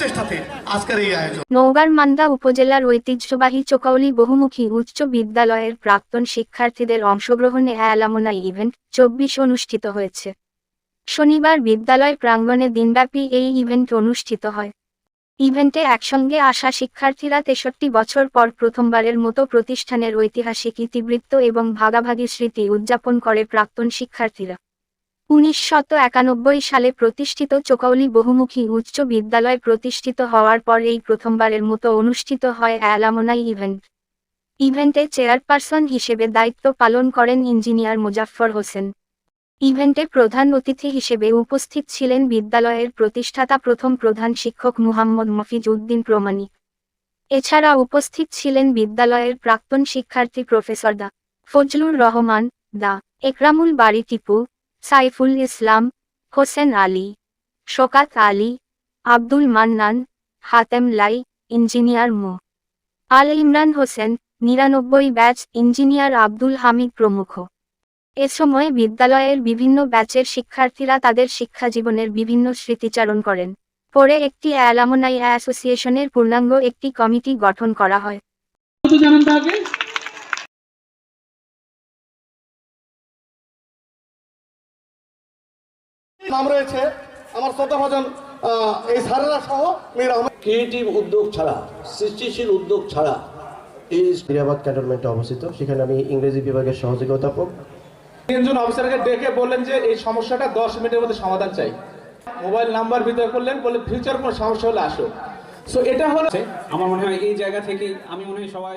চেষ্টাতে আজকের এই আয়োজন। নওগাঁর মান্দা উপজেলার ঐতিহ্যবাহী চোকাউলী বহুমুখী উচ্চ বিদ্যালয়ের প্রাক্তন শিক্ষার্থীদের অংশগ্রহণে অ্যালামনাই ইভেন্ট 24 অনুষ্ঠিত হয়েছে। শনিবার বিদ্যালয় প্রাঙ্গণে দিনব্যাপী এই ইভেন্ট অনুষ্ঠিত হয়। ইভেন্টে একসঙ্গে আসা শিক্ষার্থীরা 63 বছর পর প্রথমবারের মতো প্রতিষ্ঠানের ঐতিহাসিক ইতিবৃত্ত এবং ভাগাভাগি স্মৃতি উদযাপন করে প্রাক্তন শিক্ষার্থীরা। 1991 সালে প্রতিষ্ঠিত চোকাউলী বহুমুখী উচ্চ বিদ্যালয় প্রতিষ্ঠিত হওয়ার পর এই প্রথমবারের মতো অনুষ্ঠিত হয় অ্যালামনাই ইভেন্ট। ইভেন্টে চেয়ারপারসন হিসেবে দায়িত্ব পালন করেন ইঞ্জিনিয়ার মোজাফফর হোসেন। ইভেন্টে প্রধান অতিথি হিসেবে উপস্থিত ছিলেন বিদ্যালয়ের প্রতিষ্ঠাতা প্রথম প্রধান শিক্ষক মুহাম্মদ মফিজ উদ্দিন প্রমাণিক। এছাড়া উপস্থিত ছিলেন বিদ্যালয়ের প্রাক্তন শিক্ষার্থী প্রফেসর দা ফজলুর রহমান, দা একরামুল বারী টিপু, সাইফুল ইসলাম, হোসেন আলী, শোকাত আলী, আব্দুল মান্নান, হাতেম লাই, ইঞ্জিনিয়ার মো. আল ইমরান হোসেন, 99 ব্যাচ ইঞ্জিনিয়ার আব্দুল হামিদ প্রমুখ। এ সময় বিদ্যালয়ের বিভিন্ন ব্যাচের শিক্ষার্থীরা তাদের শিক্ষাজীবনের বিভিন্ন স্মৃতিচারণ করেন। পরে একটি অ্যালামনাই অ্যাসোসিয়েশনের পূর্ণাঙ্গ একটি কমিটি গঠন করা হয়। নাম রয়েছে আমার শ্রদ্ধাভাজন এই স্যারেরা সহ মীর আহমেদ। ক্রিয়েটিভ উদ্যোগ ছাড়া, সৃষ্টিশীল উদ্যোগ ছাড়া এই মিরাবাদ ক্যান্টনমেন্টে অবস্থিত। সেখানে আমি ইংরেজি বিভাগের সহযোগী অধ্যাপক। তিনজন অফিসারকে ডেকে বললেন যে এই সমস্যাটা 10 মিনিটের মধ্যে সমাধান চাই। মোবাইল নাম্বার ভিতরে করলেন, বলে ফিউচার কোনো সমস্যা হলে আসো। সো এটা হলো আমার মনে হয় এই জায়গা থেকে আমি মনে হয় সবাই